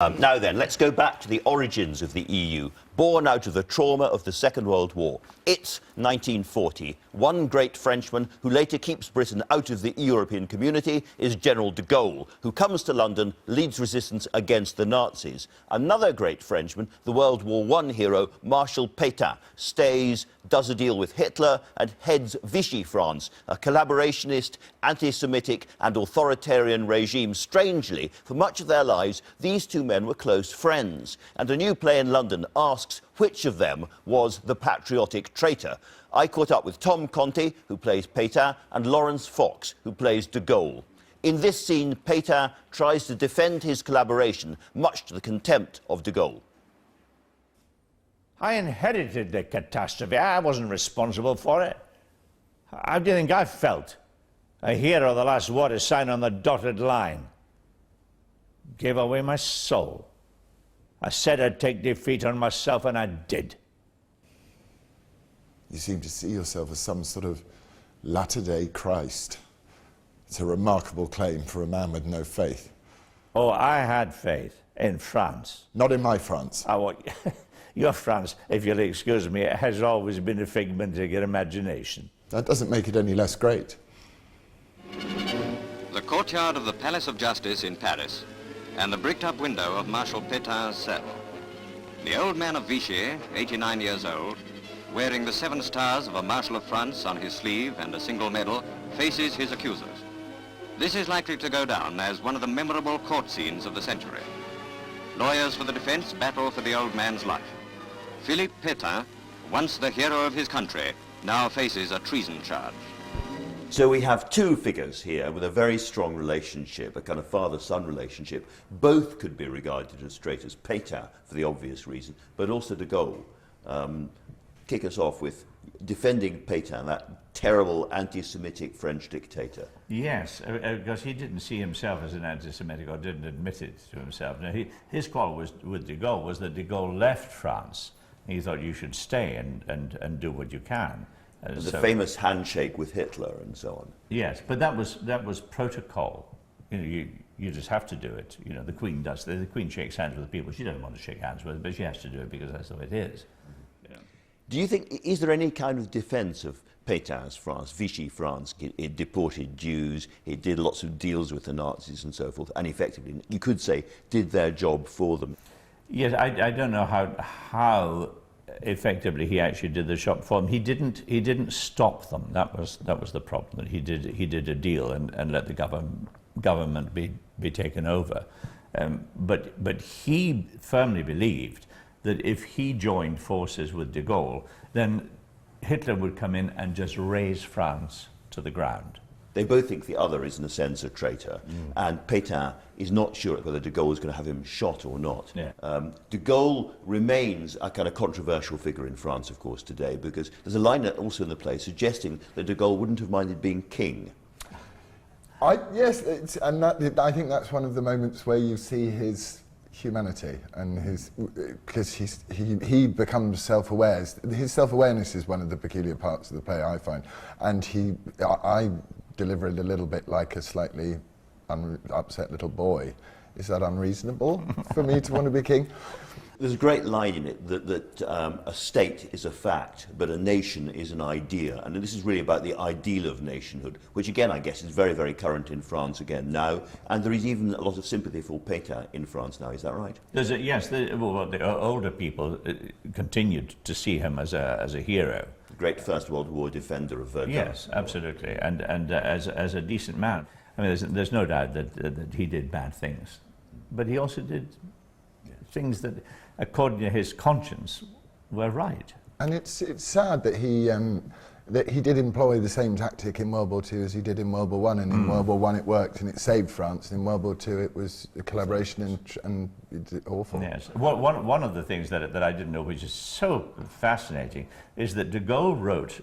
Now then, let's go back to the origins of the EU, born out of the trauma of the Second World War. It's 1940. One great Frenchman who later keeps Britain out of the European community is General de Gaulle, who comes to London, leads resistance against the Nazis. Another great Frenchman, the World War I hero Marshal Pétain, stays, does a deal with Hitler and heads Vichy France, a collaborationist, anti-Semitic and authoritarian regime. Strangely, for much of their lives, these two men were close friends, and a new play in London asks which of them was the patriotic traitor. I caught up with Tom Conti, who plays Pétain, and Laurence Fox, who plays de Gaulle. In this scene, Pétain tries to defend his collaboration, much to the contempt of de Gaulle. I inherited the catastrophe. I wasn't responsible for it. How do you think I felt? A hero of the last war to sign on the dotted line. Gave away my soul. I said I'd take defeat on myself, and I did. You seem to see yourself as some sort of latter-day Christ. It's a remarkable claim for a man with no faith. Oh, I had faith in France. Not in my France. Your France, if you'll excuse me, has always been a figment of your imagination. That doesn't make it any less great. The courtyard of the Palace of Justice in Paris, and the bricked-up window of Marshal Pétain's cell. The old man of Vichy, 89 years old, wearing the 7 stars of a Marshal of France on his sleeve and a single medal, faces his accusers. This is likely to go down as one of the memorable court scenes of the century. Lawyers for the defense battle for the old man's life. Philippe Pétain, once the hero of his country, now faces a treason charge. So we have two figures here with a very strong relationship, a kind of father-son relationship. Both could be regarded as traitors. Pétain, for the obvious reason, but also de Gaulle. Kick us off with defending Pétain, that terrible anti-Semitic French dictator. Yes, because he didn't see himself as an anti-Semitic, or didn't admit it to himself. Now, his quarrel with de Gaulle was that de Gaulle left France. He thought you should stay and do what you can. The famous handshake with Hitler and so on. Yes, but that was protocol. You know, you just have to do it. You know, the Queen does. The Queen shakes hands with the people she doesn't want to shake hands with, but she has to do it because that's the way it is. Yeah. Do you think, is there any kind of defense of Pétain's France, Vichy France? It deported Jews, it did lots of deals with the Nazis and so forth, and effectively, you could say, did their job for them. Yes, I don't know how effectively he actually did the job for them. He didn't stop them. That was the problem. That he did a deal and let the government be taken over. But he firmly believed that if he joined forces with de Gaulle, then Hitler would come in and just raze France to the ground. They both think the other is, in a sense, a traitor, and Pétain is not sure whether de Gaulle is going to have him shot or not. Yeah. De Gaulle remains a kind of controversial figure in France, of course, today, because there's a line also in the play suggesting that de Gaulle wouldn't have minded being king. Yes, I think that's one of the moments where you see his humanity and because he becomes self-aware. His self-awareness is one of the peculiar parts of the play, I find, and I deliver it a little bit like a slightly upset little boy. Is that unreasonable for me to want to be king? There's a great line in it that a state is a fact, but a nation is an idea. And this is really about the ideal of nationhood, which again, I guess, is very, very current in France again now. And there is even a lot of sympathy for Pétain in France now, is that right? Yes, the older people continued to see him as a hero. The great First World War defender of Verdun. Yes, absolutely. And as a decent man. I mean, there's no doubt that he did bad things. But he also did things that, according to his conscience, were right. And it's sad that he did employ the same tactic in World War II as he did in World War I, and in World War I it worked and it saved France, and in World War II it was a collaboration and it's awful. Yes. One of the things that I didn't know, which is so fascinating, is that de Gaulle wrote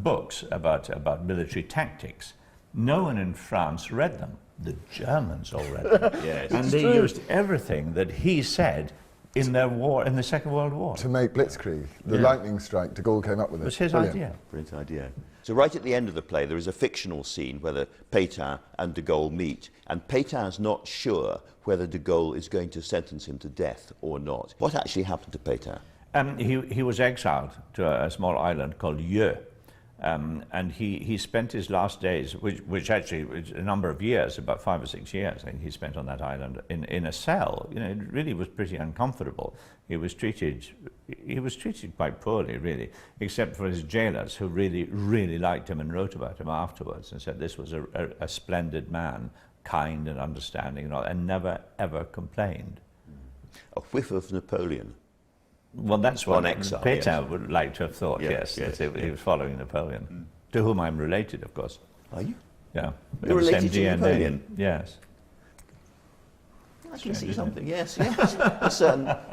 books about military tactics. No one in France read them. The Germans all read them. Yes, and they used everything that he said in their war, in the Second World War. To make Blitzkrieg, the lightning strike, de Gaulle came up with it. It was his Brilliant. idea. Brilliant idea. So right at the end of the play, there is a fictional scene where Pétain and de Gaulle meet, and Pétain's not sure whether de Gaulle is going to sentence him to death or not. What actually happened to Pétain? He was exiled to a small island called Yeu, and he spent his last days, which actually was a number of years, about 5 or 6 years, I think he spent on that island in a cell. You know, it really was pretty uncomfortable. He was treated quite poorly, really, except for his jailers, who really liked him and wrote about him afterwards and said this was a splendid man, kind and understanding and all, and never ever complained. A whiff of Napoleon. Well, that's what Pétain yes. would like to have thought, yes, that he was following Napoleon, to whom I'm related, of course. Are you? Yeah. You're We have the related same to DNA. Napoleon? Yes. I can see something, yes, yes.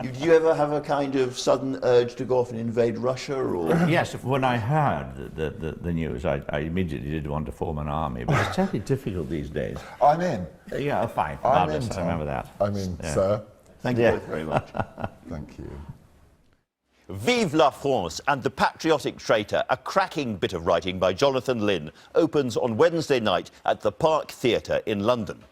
Did you ever have a kind of sudden urge to go off and invade Russia, or...? Yes, when I heard the news, I immediately did want to form an army, but it's terribly difficult these days. I'm in. Yeah, fine. I'm in, Marvellous, I Tom. remember that. I'm in, Yeah. sir. Thank you both very much. Thank you. Vive la France and the Patriotic Traitor, a cracking bit of writing by Jonathan Lynn, opens on Wednesday night at the Park Theatre in London.